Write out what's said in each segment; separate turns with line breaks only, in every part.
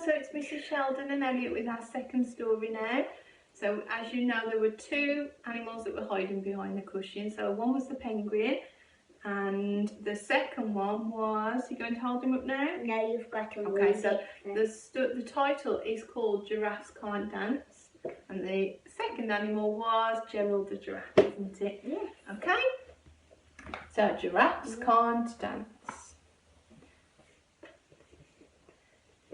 so it's Mrs. Sheldon and Elliot with our second story now. So as you know, there were two animals that were hiding behind the cushion. So one was the penguin and the second one was, you going to hold him up now?
No, you've got to read
Okay, so
it.
the title is called Giraffes Can't Dance, and the second animal was Gerald the giraffe, isn't it?
Yes.
Okay, so giraffes can't dance.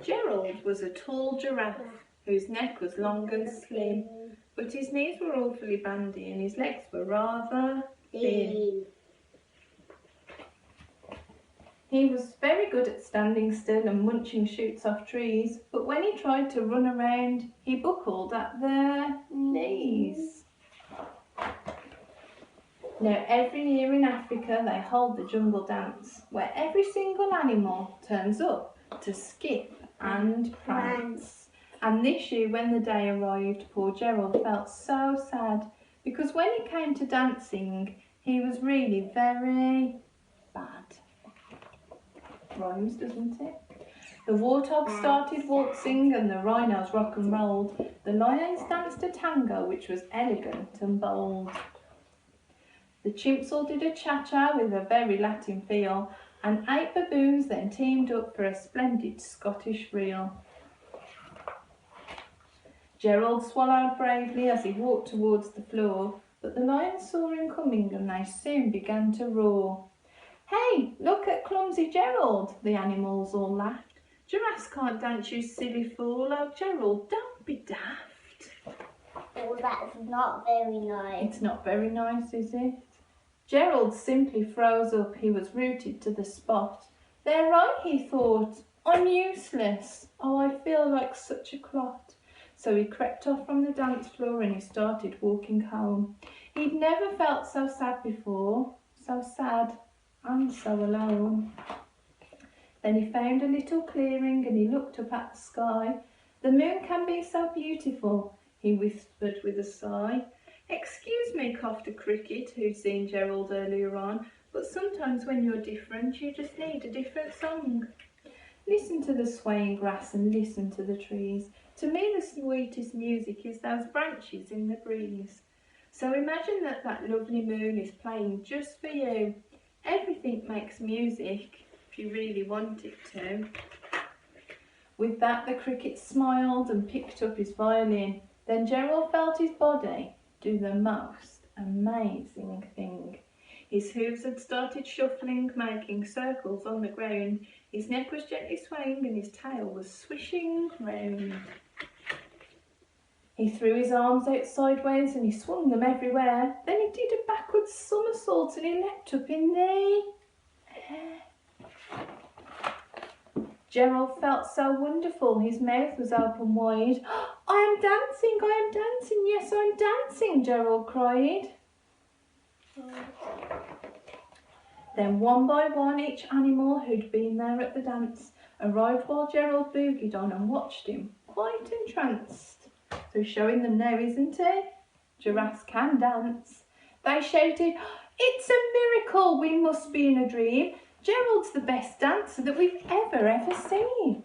Gerald was a tall giraffe whose neck was long and slim, but his knees were awfully bandy and his legs were rather thin. He was very good at standing still and munching shoots off trees, but when he tried to run around, he buckled at the knees. Now, every year in Africa, they hold the jungle dance, where every single animal turns up to skip and prance. And this year, when the day arrived, poor Gerald felt so sad, because when it came to dancing, he was really very bad. Rhymes, doesn't it? The warthogs started waltzing and the rhinos rock and rolled. The lions danced a tango which was elegant and bold. The chimps all did a cha-cha with a very Latin feel, and 8 baboons then teamed up for a splendid Scottish reel. Gerald swallowed bravely as he walked towards the floor, but the lions saw him coming and they soon began to roar. "Hey, look at clumsy Gerald," the animals all laughed. "Giraffes can't dance, you silly fool. Oh, Gerald, don't be daft."
Oh, that's not very nice.
It's not very nice, is it? Gerald simply froze up. He was rooted to the spot. "They're right," he thought. "I'm useless. Oh, I feel like such a clot." So he crept off from the dance floor and he started walking home. He'd never felt so sad before, so sad and so alone. Then he found a little clearing and he looked up at the sky. "The moon can be so beautiful," he whispered with a sigh. "Excuse me," coughed a cricket who'd seen Gerald earlier on, "but sometimes when you're different, you just need a different song. Listen to the swaying grass and listen to the trees. To me the sweetest music is those branches in the breeze. So imagine that that lovely moon is playing just for you. Everything makes music if you really want it to." With that the cricket smiled and picked up his violin. Then Gerald felt his body do the most amazing thing. His hooves had started shuffling, making circles on the ground. His neck was gently swaying and his tail was swishing round. He threw his arms out sideways and he swung them everywhere. Then he did a backwards somersault and he leapt up in the air. Gerald felt so wonderful. His mouth was open wide. "I am dancing, I am dancing, yes, I'm dancing," Gerald cried. Then one by one each animal who'd been there at the dance arrived while Gerald boogied on and watched him, quite entranced. So showing them now, isn't he? Giraffes can dance. They shouted, "It's a miracle, we must be in a dream. Gerald's the best dancer that we've ever seen."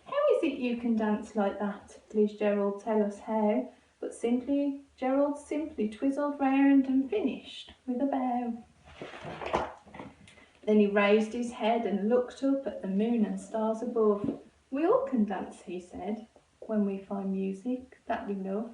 "How is it you can dance like that? Please, Gerald, tell us how." But Gerald simply twizzled round and finished with a bow. Then he raised his head and looked up at the moon and stars above. "We all can dance," he said, "when we find music that we love."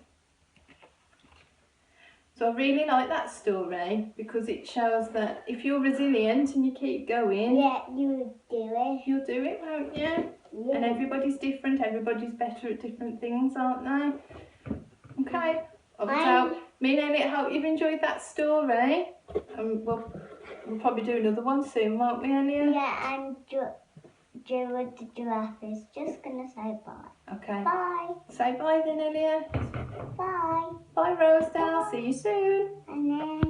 So I really like that story because it shows that if you're resilient and you keep going,
Yeah, you do it.
You'll do it, won't you?
Yeah.
And everybody's different, everybody's better at different things, aren't they? Okay, me and Elliot hope you've enjoyed that story. We'll probably do another one soon, won't we, Elliot?
Yeah, and Gerald the giraffe is just going to say bye.
Okay.
Bye.
Say bye then, Elliot.
Bye.
Bye, Rosedale. See you soon.
And then...